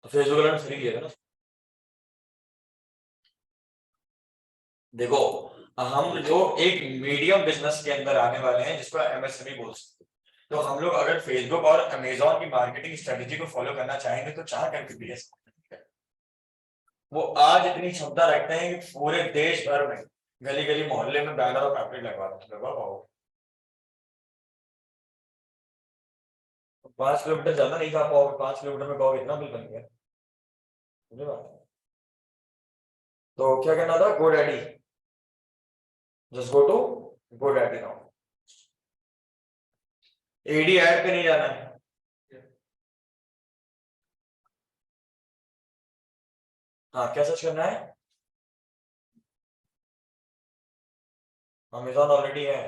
तो फेसबुक वाला फ्री लिएगा ना। देखो, हम जो एक मीडियम बिजनेस के अंदर आने वाले हैं जिसको एमएसएमई बोल सकते हैं, तो हम लोग अगर फेसबुक और अमेजोन की मार्केटिंग स्ट्रेटेजी को फॉलो करना चाहेंगे तो चाह करके भी वो आज इतनी क्षमता रखते हैं कि पूरे देश भर में गली गली मोहल्ले में बैनर और पैम्पलेट लगवा पाओगे। 5 किलोमीटर ज्यादा नहीं जा पाओगे, 5 किलोमीटर में कहोगे इतना बिल बन गया। समझे बात? तो क्या करना था, GoDaddy, just go to GoDaddy now. एडी ऐड पे नहीं जाना है। हाँ, क्या सर्च करना है? अमेजोन ऑलरेडी है,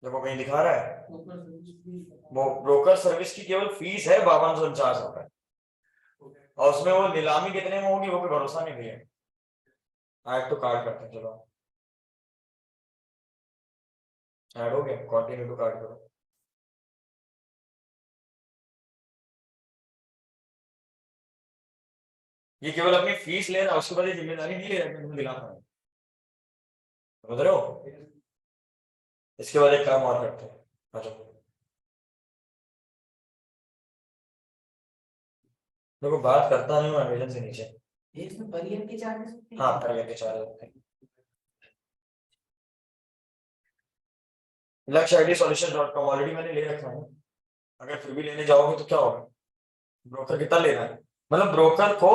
देखो कहीं दिखा रहा है। वो ब्रोकर सर्विस की केवल फीस है 5249 रुपए, और उसमें वो नीलामी कितने में होगी वो कोई भरोसा नहीं भैया। ऐड तो कार्ड करते हैं, चलो ऐड हो गया, कंटिन्यू टू कार्ड करो। ये केवल अपनी फीस ले रहा है, उसके बाद ये जिम्मेदारी नहीं ले रहा कि तुम्हें दिलाना है। समझ रहे हो? इसके बाद एक काम और करते हैं, अच्छा देखो बात करता नहीं हूँ अमेजन से नीचे। इसमें पर ईयर के चार्जेस होते हैं? हाँ, पर ईयर के चार्ज होते हैं। लक्ष्य आईडी solutions.com ऑलरेडी मैंने ले रखा है, अगर फिर भी लेने जाओगे तो क्या होगा? ब्रोकर कितना ले रहा है, मतलब ब्रोकर को,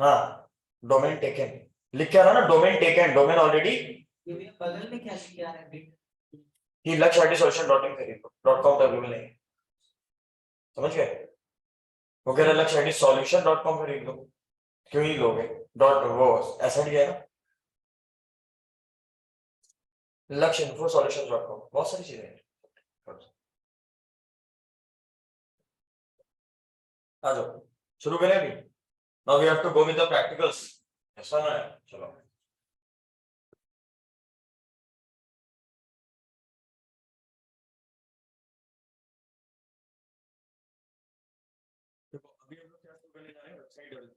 हाँ डोमेन टेकन लिख के आ रहा ना, डोमेन टेकन, डोमेन ऑलरेडी। ये बगल में क्या लिखा है कि लक्ष्य आईडी solution.in खरीद लो, .com तो अवेलेबल नहीं है। समझ गए? वो कह रहा लक्ष्य आईडी solution.com खरीद लो, क्यों ही लोगे, डॉट वो ऐसा दिया है ना, लक्ष्य इन्फो solutions.com, बहुत सारी चीजें हैं। आ जाओ, शुरू करें अभी। Now we have to go with the practicals, ऐसा ना है, चलो। देखो अभी हम लोग क्या शुरू करने जा रहे हैं, वेबसाइट डेवलपमेंट।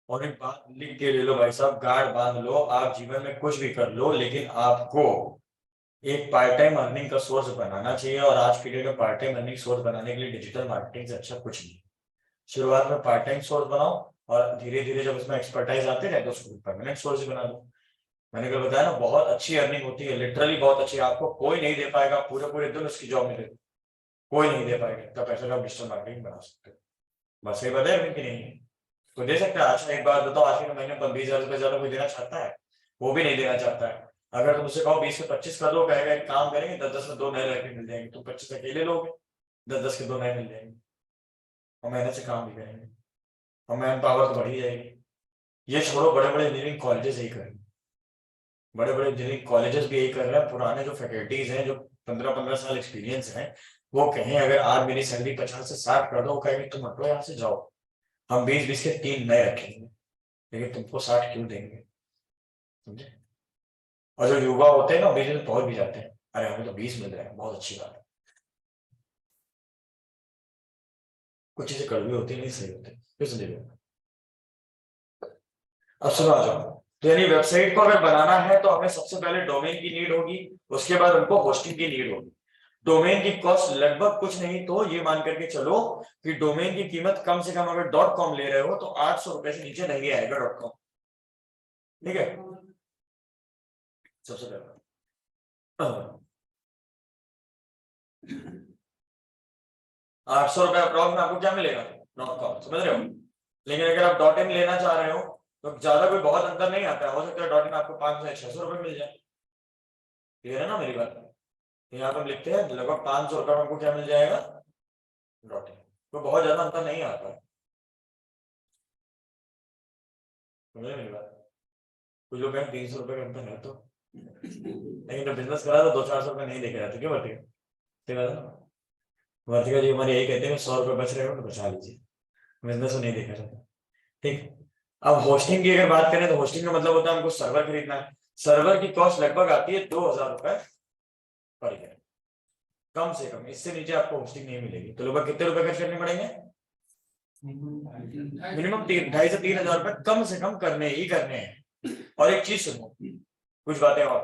और एक बात लिख के ले लो भाई साहब, गार्ड बांध लो, आप जीवन में कुछ भी कर लो लेकिन आपको एक पार्ट टाइम अर्निंग का सोर्स बनाना चाहिए, और आज की डेट में पार्ट टाइम अर्निंग सोर्स बनाने के लिए डिजिटल मार्केटिंग से अच्छा कुछ नहीं। शुरुआत में पार्ट टाइम सोर्स बनाओ, और धीरे धीरे जब उसमें एक्सपर्टाइज आते जाए तो उसको परमानेंट सोर्स ही बना दो। मैंने कल बताया ना, बहुत अच्छी अर्निंग होती है, लिटरली बहुत अच्छी, आपको कोई नहीं दे पाएगा, पूरे पूरे दिन उसकी जॉब मिलेगी, कोई नहीं दे पाएगा इतना पैसा जो आप डिजिटल मार्केटिंग बना सकते हो। बस ये बताया कि नहीं, तो दे सकते हैं। अच्छा एक बात बताओ, आज के महीने पर 20,000 रुपये ज्यादा कोई देना चाहता है? वो भी नहीं देना चाहता है। अगर तुम उससे कहो 20 से 25 कर लो, कहेगा एक काम करेंगे 10-10 में 2 नए लड़के मिल जाएंगे, तुम 25 अकेले लोगे, 10-10 के 2 नए मिल जाएंगे, और मेहनत से काम भी करेंगे, और मैन पावर तो बढ़ी जाएगी। ये छोड़ो, बड़े बड़े इंजीनियरिंग कॉलेजेस यही करेंगे, बड़े बड़े इंजीनियरिंग कॉलेजेस भी यही कर रहे हैं। पुराने जो फैकल्टीज हैं, जो 15-15 साल एक्सपीरियंस है, वो कहें अगर आज मेरी सैलरी 50 से 60 कर दो, वो कहेंगे तुम हटो यहाँ से जाओ, हम 20-20 के 3 नए रखेंगे, लेकिन तुमको 60 क्यों देंगे? समझे? और जो युवा होते हैं ना, 20 में पहुंच भी जाते हैं, अरे हमें तो 20 मिल रहे हैं, बहुत अच्छी बात है। कुछ चीजें कड़वी होती नहीं सही होती, फिर समझिए। अब सुनो आ जाओ, तो यानी वेबसाइट को अगर बनाना है तो हमें सबसे पहले डोमेन की नीड होगी, उसके बाद उनको होस्टिंग की नीड होगी। डोमेन की कॉस्ट लगभग कुछ नहीं तो ये मान करके चलो कि डोमेन की कीमत कम से कम, अगर .com ले रहे हो तो 800 रुपए से नीचे नहीं आएगा .com, ठीक है? सबसे पहले 800 रुपए अप्रॉक्स में आपको क्या मिलेगा, .com, समझ रहे हो? लेकिन अगर आप .in लेना चाह रहे हो तो ज्यादा कोई बहुत अंतर नहीं आता है, हो सकता है .in आपको 500-600 रुपए मिल जाए। क्लियर है ना मेरी बात? यहाँ पर हम लिखते हैं लगभग 500 रुपए में हमको क्या मिल जाएगा, .in, तो बहुत ज्यादा अंतर नहीं आता है। समझ मेरी बात? कुछ लोग कहें 300 रुपए का अंतर है, तो लेकिन जब बिजनेस करा तो 200-400 रुपए नहीं देखे जाते, क्यों वर्तिका? सही बात है ना? वर्तिका जी हमारे यही कहते हैं 100 रुपए बच रहे हो तो बचा लीजिए, बिजनेस को नहीं देखा जाता। ठीक। अब होस्टिंग की अगर बात करें तो होस्टिंग का मतलब होता है हमको सर्वर खरीदना है। सर्वर की कॉस्ट लगभग आती है 2000 रुपए पर ईयर, कम से कम, इससे नीचे आपको होस्टिंग नहीं मिलेगी। तो लगभग कितने रुपए खर्च करने पड़ेंगे? मिनिमम 2,500 से 3,000 रुपए कम से कम करने ही करने हैं। और एक चीज सुनो, कुछ बातें और,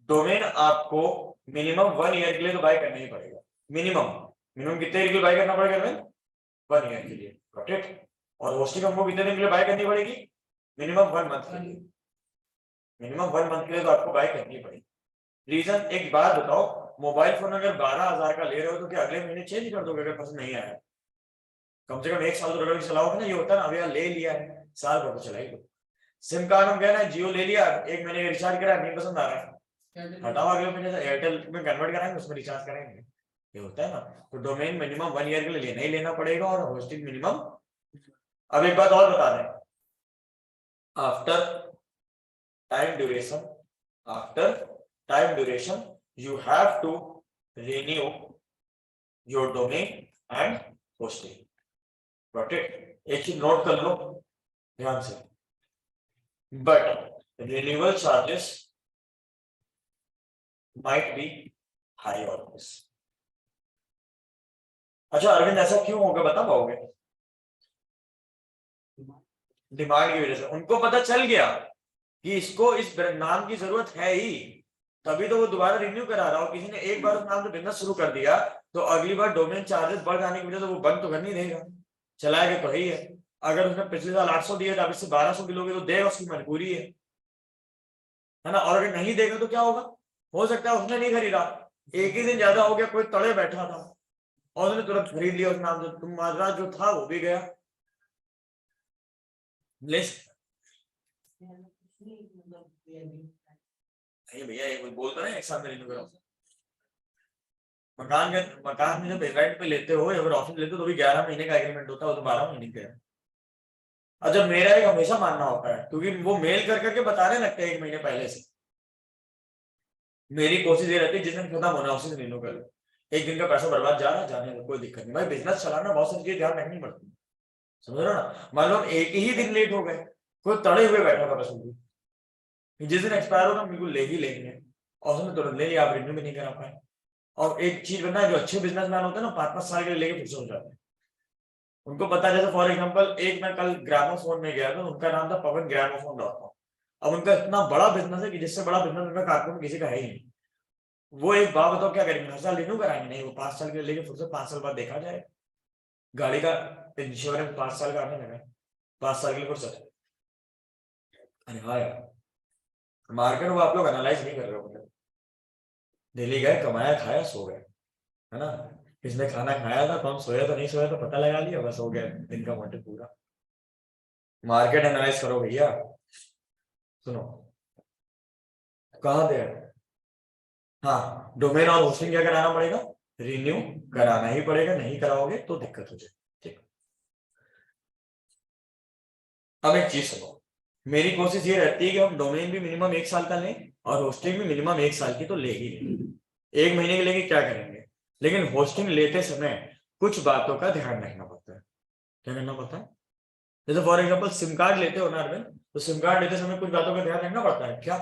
डोमेन आपको मिनिमम 1 ईयर के लिए तो बाय करना ही पड़ेगा। मिनिमम मिनिमम कितने ईयर के लिए बाय करना पड़ेगा डोमेन? 1 ईयर के लिए, गॉट इट। और होस्टिंग हमको कितने दिन के लिए बाय करनी पड़ेगी? मिनिमम 1 मंथ के लिए। मिनिमम 1 मंथ के लिए तो आपको बाय करनी पड़ेगी। रीजन, एक बात बताओ, मोबाइल फोन अगर 12,000 का ले रहे हो तो क्या अगले महीने चेंज कर दोगे अगर पसंद नहीं आया? कम से कम 1 साल तो रगड़ के चलाओगे ना। ये होता है ना, अभी यार ले लिया है, साल भर तो चलाई दो। सिम कार्ड हम कह रहे हैं जियो ले लिया, 1 महीने का रिचार्ज करा, नहीं पसंद आ रहा है, हटाओ, अगले महीने से एयरटेल में कन्वर्ट कराएंगे, उसमें रिचार्ज करेंगे। ये होता है ना। तो डोमेन मिनिमम 1 ईयर के लिए लेना ही लेना पड़ेगा, और होस्टिंग मिनिमम। अब एक बात और बता दें, after time duration, after time duration you have to renew your domain and hosting, got it? एक चीज नोट कर लो ध्यान से, but renewal charges might be high always. अच्छा अरविंद, ऐसा क्यों होगा बता पाओगे? डिमांड की वजह से। उनको पता चल गया कि इसको इस नाम की जरूरत है ही, तभी तो वो दोबारा रिन्यू करा रहा हो। किसी ने एक बार उस नाम से बिजनेस शुरू कर दिया तो अगली बार डोमेन चार्जेस बढ़ जाने की वजह से वो बंद तो कर नहीं देगा, चलाएगा तो ही है। अगर उसने पिछले साल 800 दिए तो अब इससे 1200 किलोगे तो देगा, उसकी मजबूरी है ना। और अगर नहीं देगा तो क्या होगा? हो सकता है उसने नहीं खरीदा, एक ही दिन ज्यादा हो गया, कोई तड़े बैठा था और उसने तुरंत खरीद लिया उस नाम से, तुम्हारा जो था वो भी गया। लिस्ट नहीं भैया, ये कोई बोलता है एक साथ में रिन्यू करो। मकान में जब रेंट पे लेते हो या फिर ऑफिस लेते हो तो भी 11 महीने का एग्रीमेंट होता है, तो 12 महीने का है। अच्छा मेरा एक हमेशा मानना होता है, क्योंकि वो मेल कर करके बताने लगते हैं 1 महीने पहले से। मेरी कोशिश ये रहती है जिस दिन खत्म होना उसी दिन रिन्यू कर लो। एक दिन का पैसा बर्बाद जा रहा है, जाने दो, कोई दिक्कत नहीं भाई। बिजनेस चलाना बहुत सारी चीजें ध्यान रखनी पड़ती है, समझ रहे हो ना। मान लो हम एक ही दिन लेट हो गए, कोई तड़े हुए बैठा था बस, जिस दिन एक्सपायर होगा बिल्कुल ले ही लेंगे, और उसने तुरंत ले लिया, आप रिन्यू भी नहीं करा पाए। और एक चीज बनना है, जो अच्छे बिजनेसमैन होते हैं ना 5-5 साल के लिए लेके फिर से हो जाते हैं। उनको पता है, जैसे फॉर एग्जांपल एक मैं कल ग्रामोफोन में गया था, उनका नाम था पवन ग्रामोफोन.com। अब उनका इतना बड़ा बिजनेस है कि जिससे बड़ा बिजनेस उनका कारकुन में किसी का है ही नहीं। वो एक बात बताओ, क्या करेंगे? हर साल रिन्यू कराएंगे? नहीं, वो 5 साल के लिए लेके फिर से 5 साल बाद देखा जाए। गाड़ी का इंश्योरेंस 5 साल का आने लगा, 5 साल के लिए फुर्सत। अरे हाँ यार, मार्केट वो आप लोग एनालाइज नहीं कर रहे हो। दिल्ली गए, कमाया, खाया, सो गए, है ना। किसने खाना खाया था, कौन सोया था, नहीं सोया था, पता लगा लिया, बस हो गया दिन का मोटिव पूरा। मार्केट एनालाइज करो भैया। सुनो, कहाँ थे? हाँ, डोमेन और होस्टिंग क्या कराना पड़ेगा? रिन्यू कराना ही पड़ेगा, नहीं कराओगे तो दिक्कत हो जाए। ठीक। अब एक चीज सुनो, मेरी कोशिश ये रहती है कि हम डोमेन भी मिनिमम 1 साल का लें और होस्टिंग भी मिनिमम 1 साल की तो ले ही लें। 1 महीने के लेके क्या करेंगे, लेकिन होस्टिंग लेते समय कुछ बातों का ध्यान रखना पड़ता है। क्या करना पड़ता है? जैसे फॉर एग्जाम्पल सिम कार्ड लेते हो ना अरविंद, तो सिम कार्ड लेते समय कुछ बातों का ध्यान रखना पड़ता है। क्या?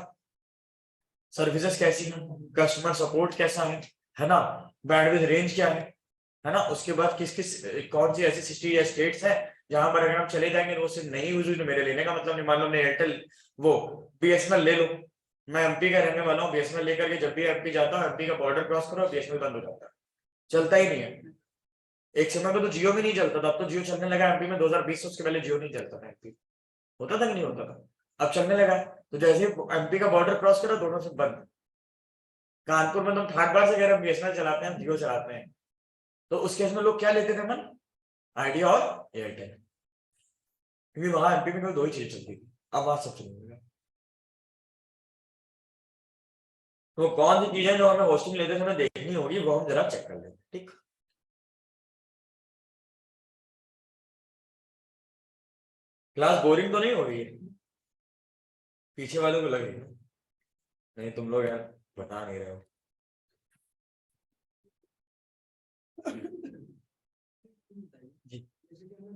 सर्विसेज कैसी है, कस्टमर सपोर्ट कैसा है ना, बैंडविड्थ रेंज क्या है ना। उसके बाद किस किस कौन सी ऐसी सिटी या स्टेट्स है जहां पर अगर हम चले जाएंगे तो वो सिम नहीं यूज हुई, मेरे लेने का मतलब नहीं। मान लो मैं एयरटेल वो बीएसएनएल ले लो, मैं एमपी का रहने वाला हूँ, बीएसएनएल लेकर के जब भी एमपी जाता हूँ, एमपी का बॉर्डर क्रॉस करो बीएसएनएल बंद हो जाता है, चलता ही नहीं है। एक समय में तो जियो भी नहीं चलता था, अब तो जियो चलने लगा एमपी में 2020 से, उसके पहले जियो नहीं चलता था एमपी। होता था कि नहीं होता था? अब चलने लगा। तो जैसे एमपी का बॉर्डर क्रॉस करो दोनों से बंद। कानपुर में तुम ठाट बार से कह रहे हो बीएसएनएल चलाते हैं, जियो चलाते हैं, तो उस केस में लोग क्या लेते थे मन? आइडिया और एयरटेल, क्योंकि वहां एमपी में कोई 2 ही चीजें चलती थी। अब वहां सब चलने लगा। तो कौन सी चीजें जो हमें होस्टिंग लेते समय देखनी होगी वो हम जरा चेक कर लेते हैं। ठीक, क्लास बोरिंग तो नहीं हो रही है? पीछे वालों को लगे नहीं, तुम लोग यार बता नहीं रहे हो।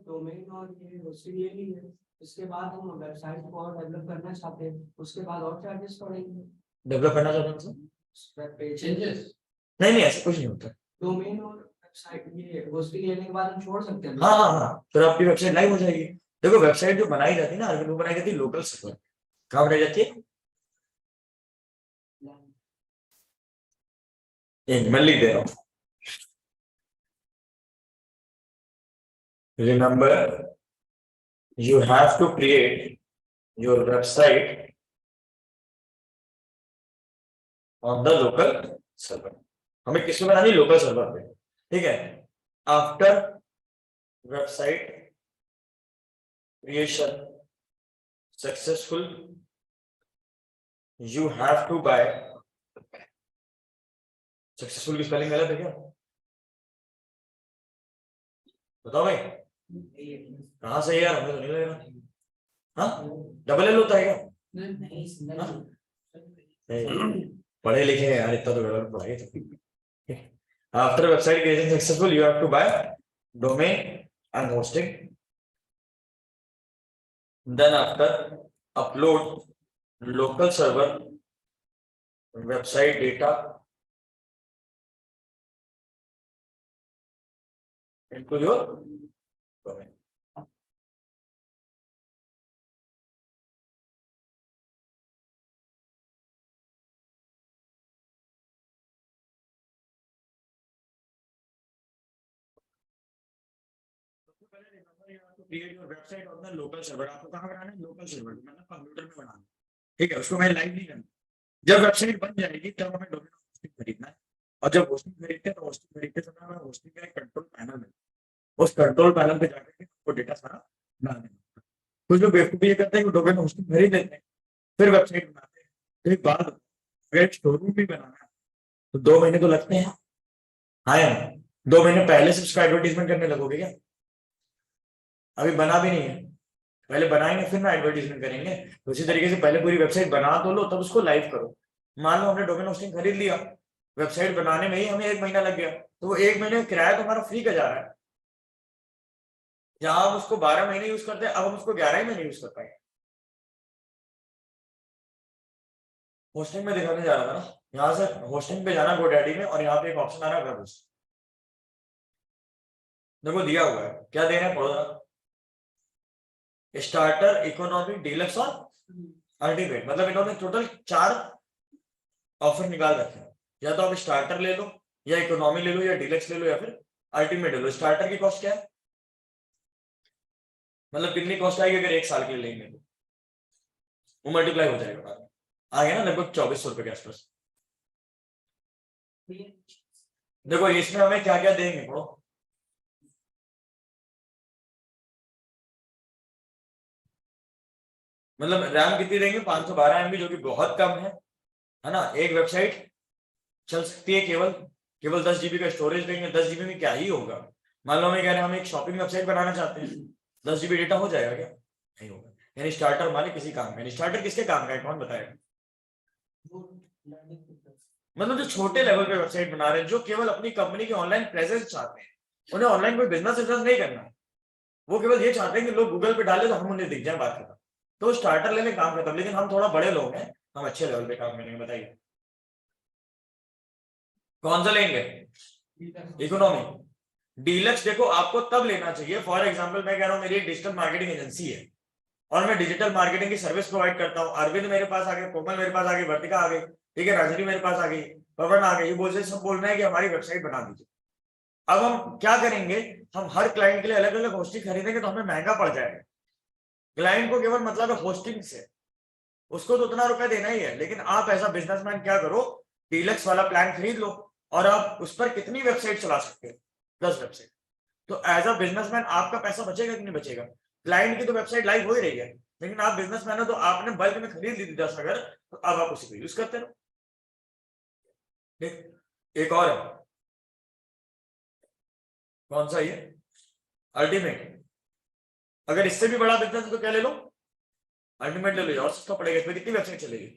डोमेन और ये होस्टिंग ये भी है, इसके बाद हम वेबसाइट को और डेवलप करना चाहते हैं, उसके बाद और चार्जेस पड़ेंगे। डेवलप करना चाहते हो वेब पेज चेंजेस, नहीं नहीं, ऐसा कुछ नहीं होता। डोमेन और वेबसाइट ये होस्टिंग लेने के बाद हम छोड़ सकते हैं। हाँ हाँ हाँ, फिर आपकी वेबसाइट लाइव हो जाएगी। देखो वेबसाइट जो बनाई जाती है ना, वो बनाई जाती है लोकल सर्वर। कहाँ बनाई जाती है? मैं लिख दे रहा हूँ। Remember, you have to create your website on the local server. हमें किसमें बनानी है? लोकल सर्वर पे, ठीक है। After website creation successful, you have to buy। Successful की स्पेलिंग गलत है क्या? बताओ भाई, कहाँ से यार, हमें तो नहीं लग रहा। हाँ, डबल एल होता है क्या? नहीं, पढ़े लिखे हैं यार, इतना तो गड़बड़ पढ़ाई है। After website creation successful, you have to buy domain and hosting, then after upload local server website data into your domain। Create your website on the local server. आपको कहाँ बनाना है? लोकल सर्वर, मतलब कंप्यूटर में बनाना है, ठीक है। उसको मैं लाइव नहीं करना। जब वेबसाइट बन जाएगी तब हमें डोमेन होस्टिंग खरीदना है, और जब होस्टिंग खरीदते हैं तो होस्टिंग खरीदते समय हमें होस्टिंग का एक कंट्रोल पैनल है, उस कंट्रोल पैनल पे जाकर के आपको डेटा सारा डाल देना। कुछ लोग बेवकूफी ये करते हैं कि डोमेन होस्टिंग खरीद लेते हैं फिर वेबसाइट बनाते हैं। तो एक बात, अगर एक शोरूम भी बनाना है तो 2 महीने तो लगते हैं। हाँ या नहीं? 2 महीने पहले से उसका एडवर्टीजमेंट करने लगोगे क्या? अभी बना भी नहीं है, पहले बनाएंगे फिर ना एडवर्टीजमेंट करेंगे। तो उसी तरीके से पहले पूरी वेबसाइट बना तो लो, तब उसको लाइव करो। मान लो हमने डोमेन होस्टिंग खरीद लिया, वेबसाइट बनाने में ही हमें 1 महीना लग गया, तो वो 1 महीने का किराया तो हमारा फ्री का जा रहा है। जहां हम उसको 12 महीने यूज करते हैं, अब हम उसको 11 ही महीने यूज कर पाएंगे। होस्टिंग में दिखाने जा रहा था ना, यहाँ से होस्टिंग पे जाना GoDaddy में, और यहाँ पे एक ऑप्शन आ रहा है वेब होस्ट। देखो दिया हुआ है, क्या दे रहे हैं, पढ़ो जरा। स्टार्टर, इकोनॉमी, डीलक्स और अल्टीमेट। मतलब इन्होंने टोटल 4 ऑफर निकाल रखे हैं। या तो आप स्टार्टर ले लो, या इकोनॉमी ले लो, या डीलक्स ले लो, या फिर अल्टीमेट ले लो। स्टार्टर की कॉस्ट क्या है, मतलब कितनी कॉस्ट आएगी अगर 1 साल के लिए लेंगे तो? वो मल्टीप्लाई हो जाएगा बाद में, आ गया ना लगभग 2400 रुपए के आसपास। देखो इसमें हमें क्या क्या देंगे, पढ़ो। मतलब रैम कितनी देंगे? 512 MB, जो कि बहुत कम है ना। एक वेबसाइट चल सकती है केवल केवल 10 GB का स्टोरेज देंगे। 10 GB में क्या ही होगा। मान लो हमें कह रहे हैं हम एक शॉपिंग वेबसाइट बनाना चाहते हैं, 10 GB डेटा हो जाएगा क्या? नहीं होगा। यानी स्टार्टर हमारे किसी काम का, स्टार्टर किसके काम का है, कौन बताएगा? मतलब जो छोटे लेवल पे वेबसाइट बना रहे हैं, जो केवल अपनी कंपनी की ऑनलाइन प्रेजेंस चाहते हैं, उन्हें ऑनलाइन कोई बिजनेस नहीं करना है। वो केवल ये चाहते हैं कि लोग गूगल पे डाले तो हम उन्हें दिख जाए, बात खत्म। तो स्टार्टर लेने काम खत्म। लेकिन हम थोड़ा बड़े लोग हैं, हम अच्छे लेवल पे काम करेंगे। बताइए कौन सा लेंगे? इकोनॉमी। डीलक्स देखो आपको तब लेना चाहिए, फॉर एग्जांपल मैं कह रहा हूं मेरी एक डिजिटल मार्केटिंग एजेंसी है और मैं डिजिटल मार्केटिंग की सर्विस प्रोवाइड करता हूं। अरविंद मेरे पास आ गए, कोमल मेरे पास आ गई, वर्तिका आ गई, ठीक है, रजनी मेरे पास आ गई, पवन आ गई। ये बोल सब बोल रहे हैं कि हमारी वेबसाइट बना दीजिए। अब हम क्या करेंगे, हम हर क्लाइंट के लिए अलग अलग होस्टिंग खरीदेंगे तो हमें महंगा पड़ जाएगा। क्लाइंट को केवल मतलब है होस्टिंग से, उसको तो उतना रुपया देना ही है। लेकिन आप ऐसा बिजनेसमैन क्या करो, डीलक्स वाला प्लान खरीद लो और आप उस पर कितनी वेबसाइट चला सकते हो, 10 वेबसाइट। तो एज अ बिजनेसमैन आपका पैसा बचेगा कि नहीं बचेगा? क्लाइंट की तो वेबसाइट लाइव हो ही रही है, लेकिन आप बिजनेसमैन हो तो आपने बल्क में खरीद ली थी 10 अगर, तो अब आप उसी को यूज करते रहो। एक और है, कौन सा ये? अल्टीमेट। अगर इससे भी बड़ा बिजनेस है तो क्या ले लो? अल्टीमेट ले लो और सस्ता पड़ेगा। इसमें कितनी वेबसाइट चलेगी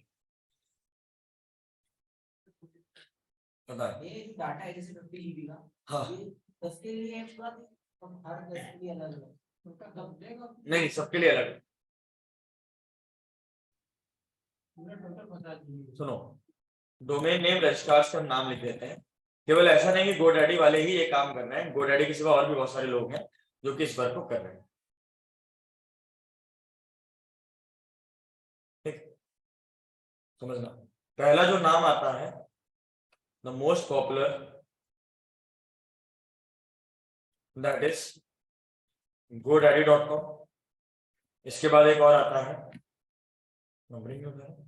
पता है? ये डाटा है जैसे 50 GB का, हाँ ये 10 के लिए है इसका, और हर 10 के लिए अलग अलग, उनका कब देगा नहीं, सबके लिए अलग। पूरा टोटल बता दीजिए। सुनो, डोमेन नेम रजिस्ट्रार्स का नाम लिख देते हैं। केवल ऐसा नहीं कि गोडैडी वाले ही ये काम कर रहे हैं, गोडैडी के सिवा और भी बहुत सारे लोग हैं जो कि इस वर्क को कर रहे हैं। ठीक, समझना। पहला जो नाम आता है, the most popular, that is godaddy.com। इसके बाद एक और आता है, नंबरिंग होता है,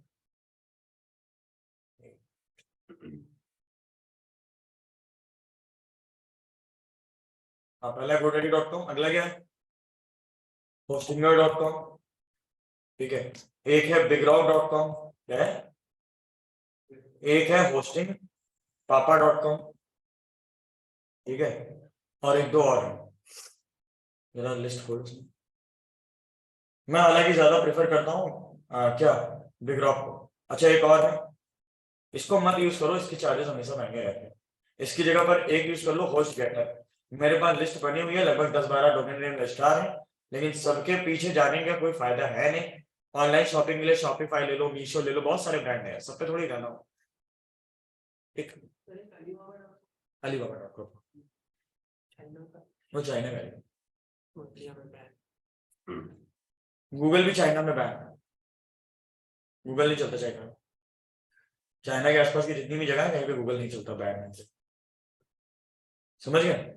हाँ पहला godaddy.com, अगला क्या है hostinger.com। ठीक है, एक है bigrok.com, क्या है, एक है hosting papa.com, ठीक है, और एक दो और है, जरा लिस्ट खोल। मैं हालांकि ज्यादा प्रेफर करता हूँ क्या, बिग्रॉक को। अच्छा एक और है, इसको मत यूज करो, इसके चार्जेस हमेशा महंगे रहते हैं। इसकी जगह पर एक यूज कर लो, होस्ट गेटर। मेरे पास लिस्ट बनी हुई है, लगभग 10-12 डोमेन नेम रजिस्ट्रार है, लेकिन सबके पीछे जाने का कोई फायदा है नहीं। ऑनलाइन शॉपिंग के लिए शॉपिफाई ले लो, मीशो ले लो, बहुत सारे ब्रांड है, सब पे थोड़ी रहना हो। ठीक, alibaba.com, वो चाइना का है। गूगल भी चाइना में बैन है, गूगल नहीं चलता चाइना में। चाइना के आसपास की जितनी भी जगह है कहीं पे गूगल नहीं चलता, बैन है। समझ गए?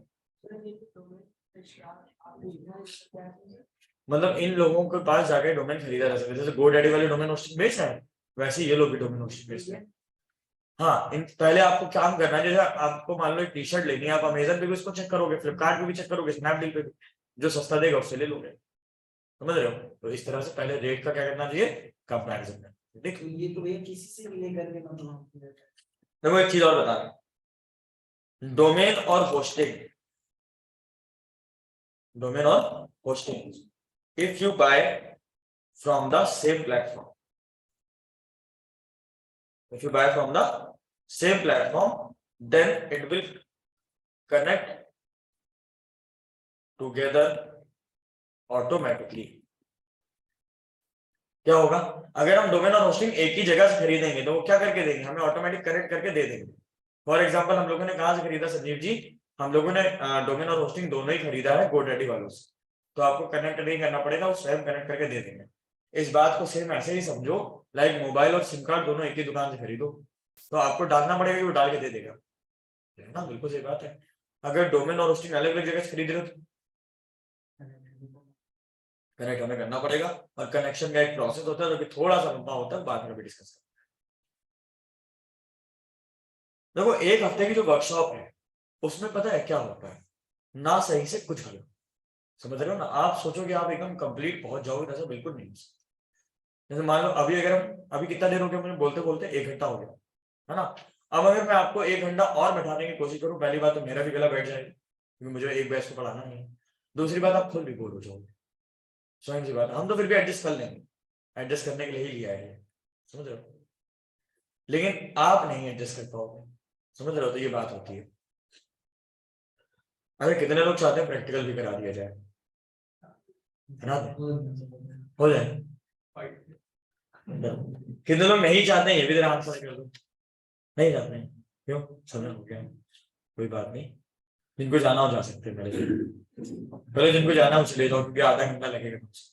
मतलब इन लोगों के पास जाके डोमेन खरीदा जा सकता है, जैसे गोडैडी वाले डोमेन होस्टिंग बेच रहे हैं, वैसे ये लोग भी डोमेन होस्टिंग बेच रहे हैं। हाँ, इन पहले आपको काम करना है, जैसे आपको मान लो एक टी शर्ट लेनी है, आप अमेजन पे भी उसको चेक करोगे, फ्लिपकार्ट पे भी चेक करोगे, स्नैपडील पे भी, जो सस्ता देगा उससे ले लोगे। समझ रहे हो? तो इस तरह से पहले रेट का क्या करना चाहिए, कंपैरिजन करना। ठीक, ये तो भैया किसी से भी लेकर के मतलब देखो एक चीज और बता रहे, डोमेन और होस्टिंग, डोमेन और hosting, if you buy from the same platform, if you buy from the same platform, then it will connect together automatically। क्या होगा, अगर हम डोमेन और होस्टिंग एक ही जगह से खरीदेंगे तो वो क्या करके देंगे, हमें ऑटोमेटिक कनेक्ट करके दे देंगे। फॉर एग्जांपल हम लोगों ने कहां से खरीदा संजीव जी, हम लोगों ने डोमेन और होस्टिंग दोनों ही खरीदा है गोडैडी वालों से, तो आपको कनेक्ट नहीं करना पड़ेगा, वो स्वयं कनेक्ट करके दे देंगे। इस बात को सेम ऐसे ही समझो, लाइक मोबाइल और सिम कार्ड दोनों एक ही दुकान से खरीदो, तो आपको डालना पड़ेगा कि वो डाल के दे देगा, है ना? बिल्कुल सही बात है। अगर डोमेन और होस्टिंग अलग अलग जगह से खरीद रहे हो तो कनेक्ट हमें करना पड़ेगा, और कनेक्शन का एक प्रोसेस होता है जो कि थोड़ा सा लंबा होता है, बाद में भी डिस्कस करेंगे। देखो एक हफ्ते की जो वर्कशॉप है उसमें पता है क्या होता है, ना सही से कुछ हल, समझ रहे हो ना? आप सोचो कि आप एकदम कंप्लीट पहुंच जाओगे, ऐसा बिल्कुल नहीं। जैसे मान लो अभी अगर हम, अभी कितना देर हो गया मुझे बोलते बोलते, 1 घंटा हो गया, है ना? अब अगर मैं आपको 1 घंटा और बैठाने की कोशिश करूं, पहली बात तो मेरा भी गला बैठ जाएगा, क्योंकि मुझे एक बैच को पढ़ाना नहीं है। दूसरी बात, आप खुद भी बोर हो जाओगे, स्वयं सी बात है। हम तो फिर भी एडजस्ट कर लेंगे, एडजस्ट करने के लिए ही लिया है, समझ रहे हो? लेकिन आप नहीं एडजस्ट कर पाओगे, समझ रहे हो? तो ये बात होती है। अरे कितने लोग चाहते हैं प्रैक्टिकल भी करा दिया जाए, करा दें, हो जाए? कितने लोग नहीं चाहते हैं, ये भी जरा हाथ खड़े कर दो। नहीं चाहते हैं, क्यों? समय हो गया, कोई बात नहीं। जिनको जाना हो जा सकते हैं, पहले जिनको जाना हो चले जाओ, क्योंकि आधा घंटा लगेगा तुमसे।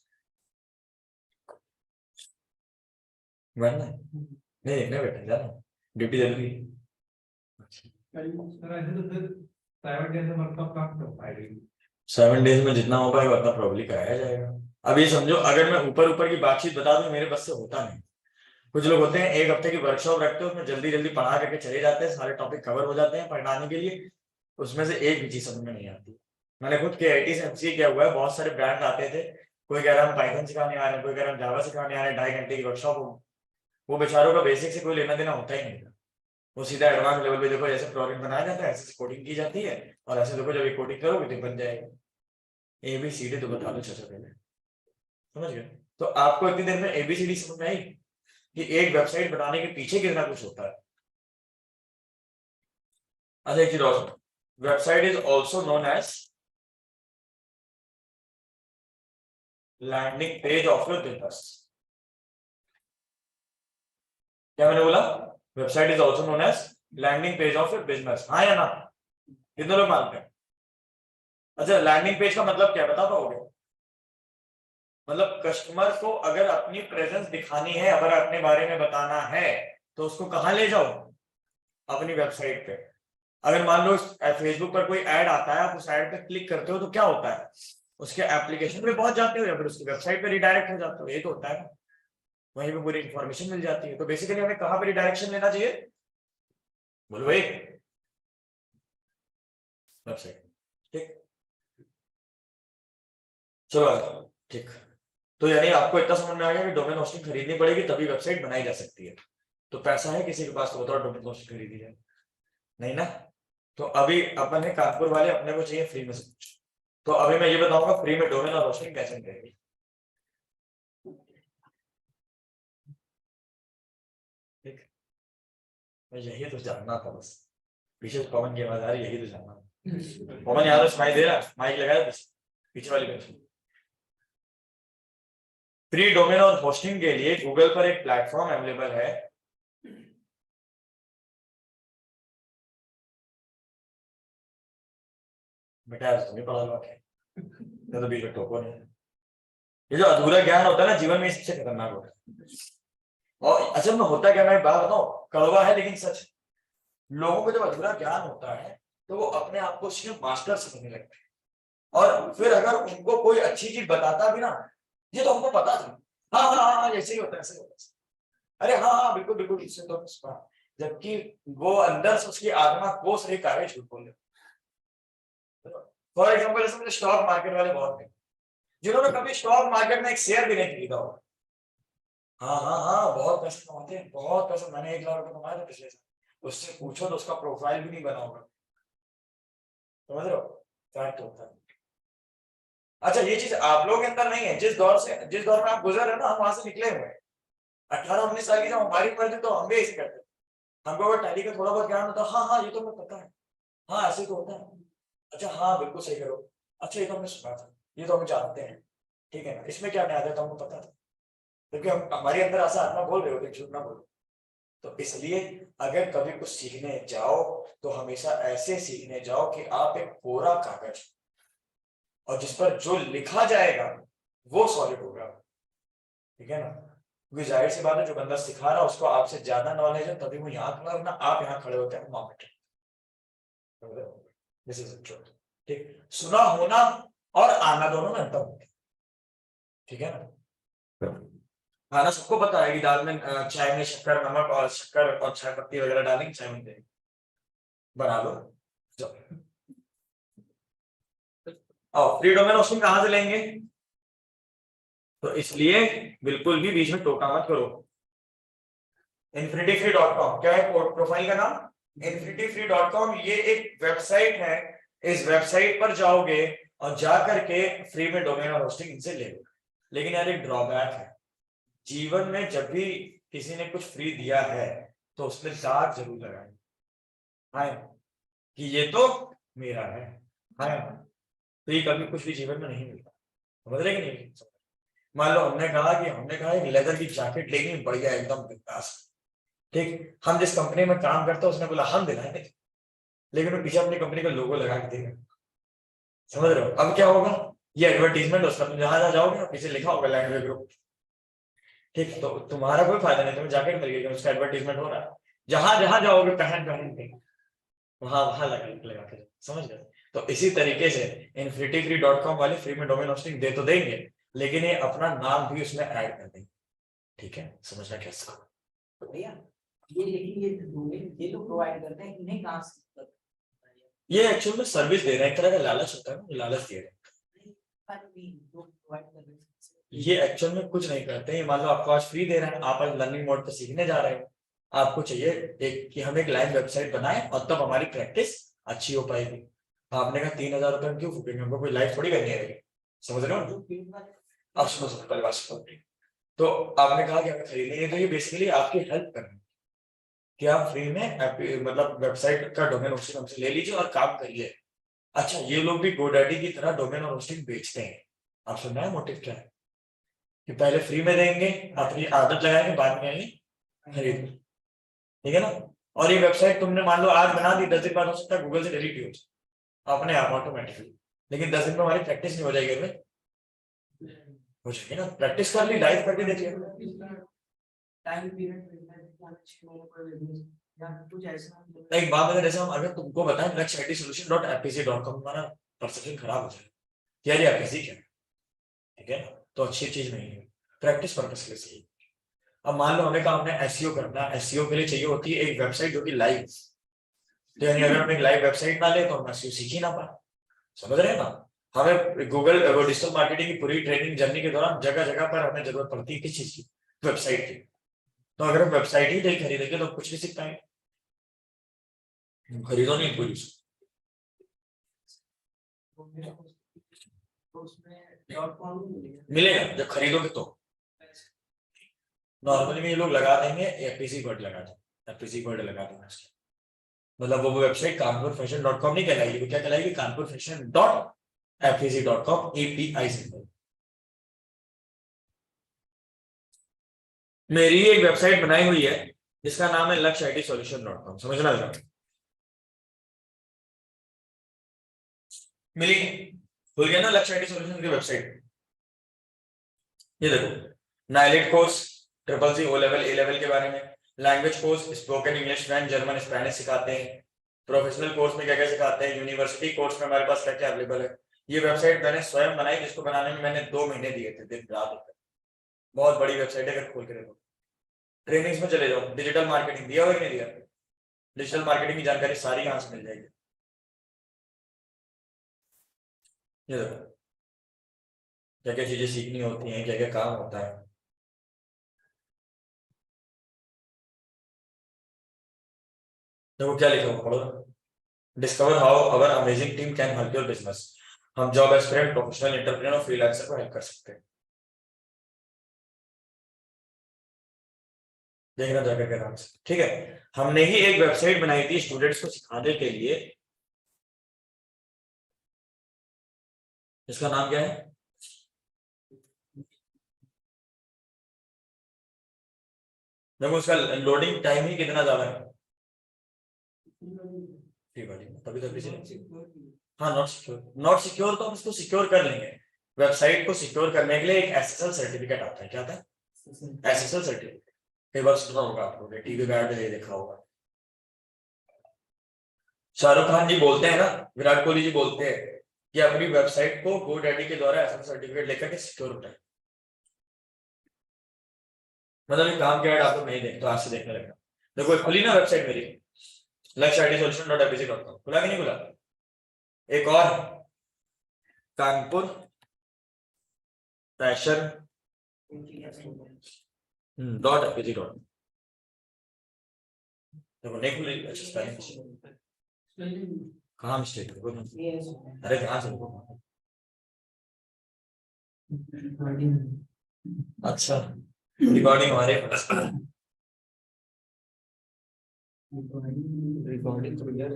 वरना नहीं देखना बेटा, जाना ड्यूटी जरूरी है। 7 डेज में जितना हो पाएगा उतना प्रॉब्ली कराया जाएगा। अब ये समझो, अगर मैं ऊपर ऊपर की बातचीत बता दूं, मेरे बस से होता नहीं। कुछ लोग होते हैं 1 हफ्ते की वर्कशॉप रखते हैं, उसमें जल्दी जल्दी पढ़ा करके चले जाते हैं, सारे टॉपिक कवर हो जाते हैं पढ़ाने के लिए, उसमें से एक भी चीज समझ में नहीं आती। मैंने खुद KIT से MCA किया हुआ है, बहुत सारे ब्रांड आते थे, कोई कह रहा हम पाइथन सिखाने आ रहे हैं, कोई कह रहा हम जावा सिखाने आ रहे हैं, 2.5 घंटे की वर्कशॉप हो। वो बेचारों का बेसिक से कोई लेना देना होता ही नहीं था, वो सीधा एडवांस लेवल पे, देखो जैसे प्रोग्राम बनाया जाता है ऐसे कोडिंग की जाती है, और ऐसे देखो जब ये कोडिंग करोगे तो बन जाएगा, ABCD तो बता दो, अच्छा पहले, समझ गए? तो आपको इतनी देर में एबीसीडी समझ में आई कि एक वेबसाइट बनाने के पीछे कितना कुछ होता है। अच्छा एक चीज और, website is also known as landing page of your business. क्या मैंने बोला? Website is also known as landing page of your business, हाँ या ना? कितने लोग मानते हैं? अच्छा लैंडिंग पेज का मतलब क्या बता पाओगे? मतलब कस्टमर को अगर अपनी प्रेजेंस दिखानी है, अगर अपने बारे में बताना है, तो उसको कहां ले जाओ? अपनी वेबसाइट पे। अगर मान लो फेसबुक पर कोई ऐड आता है, आप उस ऐड पे क्लिक करते हो तो क्या होता है? उसके एप्लीकेशन पे पहुंच जाते हो या फिर उसकी वेबसाइट पे रिडायरेक्ट हो जाते हो, ये तो होता है। वहीं पे पूरी इंफॉर्मेशन मिल जाती है। तो बेसिकली हमें कहां पे रिडायरेक्शन लेना चाहिए? बोलो भाई। वेबसाइट। ठीक, चलो ठीक। तो यानी आपको इतना समझ में आ गया कि डोमेन होस्टिंग खरीदनी पड़ेगी तभी वेबसाइट बनाई जा सकती है। तो पैसा है किसी के पास तो बताओ डोमेन होस्टिंग खरीदी जाए, नहीं ना? तो अभी अपन है कानपुर वाले, अपने को चाहिए फ्री में सब कुछ। तो अभी मैं ये बताऊंगा फ्री में डोमेन और होस्टिंग कैसे मिलेगी। ठीक, मैं यही तो जानना था बस। पीछे से पवन की आवाज आ रही, यही तो जानना था। पवन यार सुनाई दे रहा? माइक लगाया पीछे वाली बेंच। फ्री डोमेन और होस्टिंग के लिए गूगल पर एक प्लेटफॉर्म अवेलेबल है। बेटा यार तुम्हें पढ़ा लो, तो बीच में टोको नहीं। ये जो अधूरा ज्ञान होता है ना जीवन में, सबसे खतरनाक होता है। और असल में होता क्या, मैं बात बताऊं, कड़वा है लेकिन सच। लोगों को जब अधूरा ज्ञान होता है तो वो अपने आप को उसके मास्टर समझने लगते हैं। और फिर अगर उनको कोई अच्छी चीज बताता भी ना, ये तो हमको पता था, हाँ हाँ हाँ ऐसे ही होता है, ऐसे ही होता है, अरे हाँ हाँ बिल्कुल बिल्कुल, इससे तो जबकि वो अंदर से उसकी आत्मा कोस रही कार्य झूठ बोल रहे। फॉर एग्जाम्पल जैसे मुझे स्टॉक मार्केट वाले बहुत हैं जिन्होंने कभी स्टॉक मार्केट में एक शेयर भी नहीं खरीदा होगा। हाँ हाँ हाँ बहुत पैसे कमाते हैं, बहुत पैसे। मैंने 1 लाख रुपए कमाए थे पिछले साल। उससे पूछो तो उसका प्रोफाइल भी नहीं बना होगा। समझ रहे हो? फैक्ट होता है। अच्छा ये चीज आप लोगों के अंदर नहीं है। जिस दौर में आप गुजर रहे ना, हम वहां से निकले हुए हैं। 18-19 साल की जब हमारी उम्र थी तो हम भी ऐसे करते थे। हमको अगर टैली का थोड़ा बहुत ज्ञान होता, हाँ हाँ ये तो हमें पता है, हाँ ऐसे तो होता है, अच्छा हाँ बिल्कुल सही करो, अच्छा ये तो हमने सुना था, ये तो हम जानते हैं, ठीक है ना, इसमें क्या नया था तो हमको पता था, क्योंकि हम हमारे अंदर ऐसा आत्मा बोल रहे होते, झूठ ना बोलो। तो इसलिए अगर कभी कुछ सीखने जाओ तो हमेशा ऐसे सीखने जाओ कि आप एक कोरा कागज और जिस पर जो लिखा जाएगा वो सॉलिड होगा, ठीक है ना? क्योंकि जाहिर सी बात है जो बंदा सिखा रहा है उसको आपसे ज्यादा नॉलेज है, तभी वो यहाँ खड़ा है, वरना आप यहाँ खड़े होते हैं वहां बैठे। This is truth. ठीक, सुना होना और आना दोनों में अंतर होता है, ठीक है ना? खाना सबको पता है कि दाल में चाय में शक्कर, नमक और शक्कर और चाय पत्ती वगैरह डालेंगे, चाय बनते हैं, बना लो। और फ्री डोमेन होस्टिंग कहां से लेंगे? तो इसलिए बिल्कुल भी बीच में टोका मत करो। infinityfree.com क्या है प्रोफाइल का नाम? infinityfree.com, ये एक वेबसाइट है। इस वेबसाइट पर जाओगे और जा करके फ्री में डोमेन और होस्टिंग इनसे ले लो। लेकिन यार एक ड्रॉबैक है, जीवन में जब भी किसी ने कुछ फ्री दिया है तो उसने दाग जरूर लगाए, हाँ कि ये तो मेरा है, हाँ तो ये कभी कुछ भी जीवन में नहीं मिलता, समझ रहे कि नहीं? मान लो हमने कहा एक लेदर की जैकेट लेनी बढ़िया एकदम बिंदास, ठीक, हम जिस कंपनी में काम करते हैं उसने बोला हम दिलाएंगे, लेकिन वो पीछे अपनी कंपनी का लोगो लगा के देगा, समझ रहे हो? अब क्या होगा, ये एडवर्टीजमेंट उसका, तुम जहां जहां जाओगे ना पीछे लिखा होगा लैंग्वेज ग्रुप, ठीक, तो तुम्हारा कोई फायदा नहीं, तुम्हें जैकेट मिल गई, उसका एडवर्टीजमेंट हो रहा है, जहां जहां जाओगे पहन पहन के वहां वहां लगा के, समझ गए? तो इसी तरीके से infinityfree.com वाले फ्री में डोमेन होस्टिंग दे तो देंगे, लेकिन ये अपना नाम भी उसमें ऐड कर देंगे, ठीक है? समझना कैसे? तो भैया ये लेकिन ये डोमेन ये लोग प्रोवाइड करते हैं, इन्हें कहाँ से ये एक्चुअल में सर्विस दे रहे हैं, एक तरह का लालच होता है ना, लालच दे रहे हैं। ये एक्चुअल में कुछ नहीं करते हैं। मान लो आपको आज फ्री दे रहे हैं, आप आज लर्निंग मोड पे सीखने जा रहे हो, आपको चाहिए एक कि हम एक लाइव वेबसाइट बनाएं और तब हमारी प्रैक्टिस अच्छी हो पाएगी। आपने कहा 3,000 रुपए हम क्यों फूकेंगे, हमको कोई लाइव थोड़ी करनी है, समझ रहे हो? अब सुनो पहले बात सुनो, तो आपने कहा कि हमें खरीदनी है, तो ये बेसिकली आपकी हेल्प कर रहे हैं कि आप फ्री में मतलब वेबसाइट का डोमेन होस्टिंग हमसे ले लीजिए और काम करिए। अच्छा, ये लोग भी गोडैडी की तरह डोमेन और होस्टिंग बेचते हैं। आप सुन रहे हैं मोटिव क्या है? कि पहले फ्री में देंगे, अपनी आदत लगाएंगे, बाद में आएंगे खरीद। ठीक है ना? और ये वेबसाइट तुमने मान लो आज बना दी, 10 दिन बाद हो सकता है गूगल से डिलीट हो जाए अपने आप ऑटोमेटिकली, लेकिन 10 दिन में हमारी प्रैक्टिस नहीं हो जाएगी हमें? हो जाएगी ना, प्रैक्टिस कर ली, लाइव करके देखिए। टाइम पीरियड मिलता है 6 महीने कोई बिजनेस या कुछ ऐसा। एक बात अगर जैसे हम अगर तुमको बताएं luxitysolution.fpc.com, हमारा परसेप्शन खराब हो जाएगा कि यार ये एफपीसी क्या है, ठीक है ना? तो अच्छी चीज नहीं है, प्रैक्टिस पर्पस के लिए सही। अब मान लो हमें कहा हमने एसईओ करना है, एसईओ के लिए चाहिए होती है एक वेबसाइट जो कि लाइव, तो यानी अगर हम एक लाइव वेबसाइट ना ले तो हम एसईओ सीख ही ना पाए। समझ रहे हैं ना? हमें गूगल डिजिटल मार्केटिंग की पूरी ट्रेनिंग जर्नी के दौरान जगह जगह पर हमें जरूरत पड़ती है किस चीज की? वेबसाइट की। तो अगर हम वेबसाइट ही नहीं खरीदेंगे तो कुछ नहीं सीख पाएंगे, खरीदो नहीं कोई मिलेगा जब खरीदोगे तो। नॉर्मली में ये लोग लगा देंगे एफपीसी वर्ड लगा देंगे, एफपीसी वर्ड लगा देंगे उसके, मतलब वो वेबसाइट kanpurfashion.com नहीं कहलाएगी, वो क्या कहलाएगी? kanpurfashion.fpc.com, API symbol. मेरी एक वेबसाइट बनाई हुई है जिसका नाम है luxitysolution.com, समझना जरा। मिली? भूल गया ना लक्ष्य सॉल्यूशन की वेबसाइट? ये देखो, NIELIT course, triple C O level A level के बारे में, language course spoken English French German Spanish सिखाते हैं, प्रोफेशनल कोर्स में क्या क्या सिखाते हैं, यूनिवर्सिटी कोर्स में हमारे पास क्या क्या अवेलेबल है। ये वेबसाइट मैंने स्वयं बनाई, जिसको बनाने में मैंने 2 महीने दिए थे, दिन रात। बहुत बड़ी वेबसाइट है, अगर खोल के देखो। ट्रेनिंग्स में चले जाओ, डिजिटल मार्केटिंग दिया हुआ कि नहीं दिया? डिजिटल मार्केटिंग की जानकारी सारी यहाँ से मिल जाएगी। ये देखो क्या क्या चीजें सीखनी होती हैं, क्या क्या काम होता है। देखो क्या लिखा हुआ, पढ़ो। Discover how our amazing team can help your business. हम जॉब एस्पिरेंट, प्रोफेशनल एंटरप्रेन्योर और फ्रीलांसर को हेल्प कर सकते हैं। देखना जाकर के नाम से, ठीक है। हमने ही एक वेबसाइट बनाई थी स्टूडेंट्स को सिखाने के लिए, इसका नाम क्या है? देखो उसका लोडिंग टाइम ही कितना ज्यादा है, तभी तो किसी ने, हाँ नॉट सिक्योर, नॉट सिक्योर तो हम इसको सिक्योर कर लेंगे। वेबसाइट को सिक्योर करने के लिए एक एसएसएल सर्टिफिकेट आता है, क्या आता है? SSL certificate. कई बार सुना होगा आप लोगों ने, टीवी पे ऐड देखा होगा। शाहरुख खान जी बोलते हैं ना, विराट कोहली जी बोलते हैं कि अपनी वेबसाइट को GoDaddy के द्वारा एसएसएल सर्टिफिकेट लेकर के सिक्योर होता है। मतलब ये काम के ऐड आप लोग नहीं देखते तो आज से देखने लगना। देखो खुली ना वेबसाइट मेरी, luxitysolution.fpc.com, खुला कि नहीं खुला? एक और, कानपुर फैशन .fpc.com, देखो नहीं खुली। अच्छा स्पेलिंग कहाँ मिस्टेक है? अरे ध्यान से देखो। अच्छा रिकॉर्डिंग हमारे रिकॉर्डिंग तो यार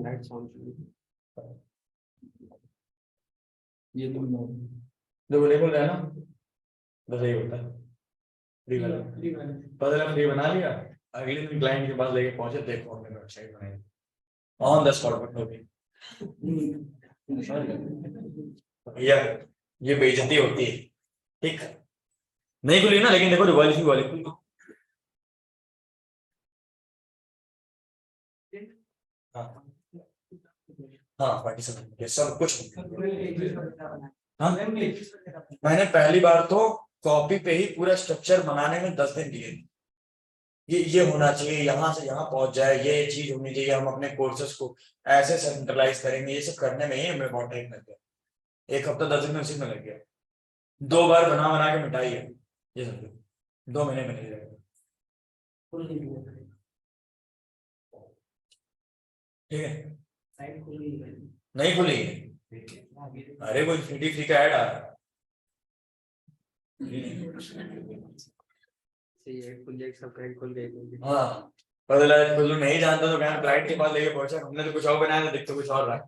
लाइट साउंड ये तो देखो नहीं बोल रहा है ना, बस यही होता है। फ्री फ्री बना लिया, अगले दिन क्लाइंट के पास लेके पहुंचे, देखो हमने वेबसाइट बनाई ऑन द स्पॉट पर होगी। भैया ये बेइज्जती होती है, ठीक? नहीं खुली ना, लेकिन देखो रिवॉल्यूशन वाली खुली। हाँ हाँ पार्टिसिपेंट सब कुछ। हाँ मैंने पहली बार तो कॉपी पे ही पूरा स्ट्रक्चर बनाने में 10 दिन दिए। ये होना चाहिए, यहाँ से यहाँ पहुंच जाए, ये चीज होनी चाहिए, हम अपने कोर्सेस को ऐसे सेंट्रलाइज करेंगे, ये सब करने में ही हमें बहुत टाइम लग गया। 1 हफ्ता 10 दिन में उसी में लग गया। 2 बार बना बना के मिटाई है ये सब, 2 महीने में नहीं जाएगा। ठीक है नहीं खुली, अरे वो इन्फिनिटी फ्री का ऐड आ रहा है। हाँ पता लगा खुद नहीं जानता तो क्या ब्राइट के पास लेके पहुंचा, हमने तो कुछ और बनाया था, दिख तो कुछ और रहा है।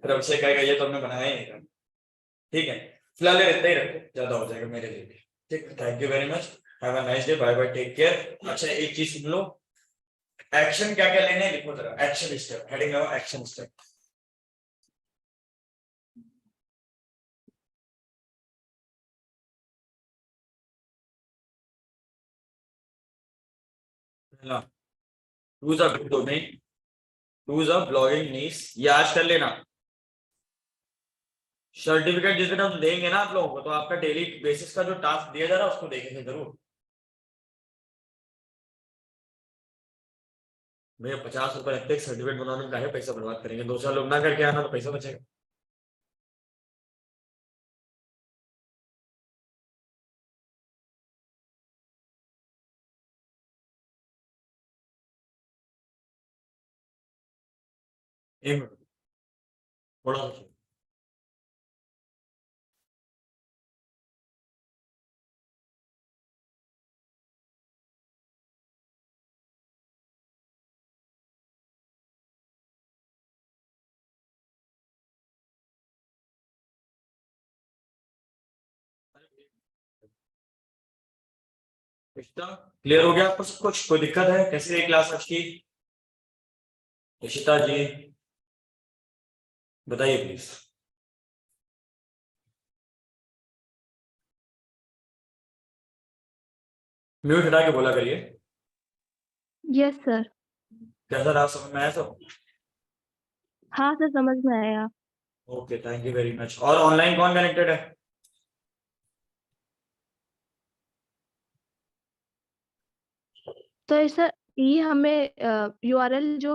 फिर अभिषेक कहेगा ये तो हमने बनाया ही नहीं था। ठीक है फिलहाल ये इतना ही रखो, ज्यादा हो जाएगा मेरे लिए। ठीक thank you very much, have a nice day, bye bye, take care. अच्छा एक चीज सुन लो, एक्शन क्या क्या लेने हैं लिखो जरा, एक्शन स्टेप, हेडिंग लगाओ एक्शन स्टेप। पहला choose a good domain, choose a blogging niche, ये आज कर लेना। सर्टिफिकेट जिस दिन हम देंगे ना आप लोगों को, तो आपका डेली बेसिस का जो टास्क दिया जा रहा है उसको देखेंगे जरूर। भैया 50 रुपए लगते सर्टिफिकेट बनाने में, काहे पैसा बर्बाद करेंगे, 2 साल लोग ना करके आना तो पैसा बचेगा। एक मिनट थोड़ा सा क्लियर हो गया आपको सब कुछ, कोई दिक्कत है, कैसी रही क्लास आज की? इशिता जी बताइए प्लीज। म्यूट हटा के बोला करिए। Yes sir. कैसा रहा, समझ में आया सब? हाँ सर, समझ में आया। Okay thank you very much. और ऑनलाइन कौन कनेक्टेड है? तो सर ये हमें URL जो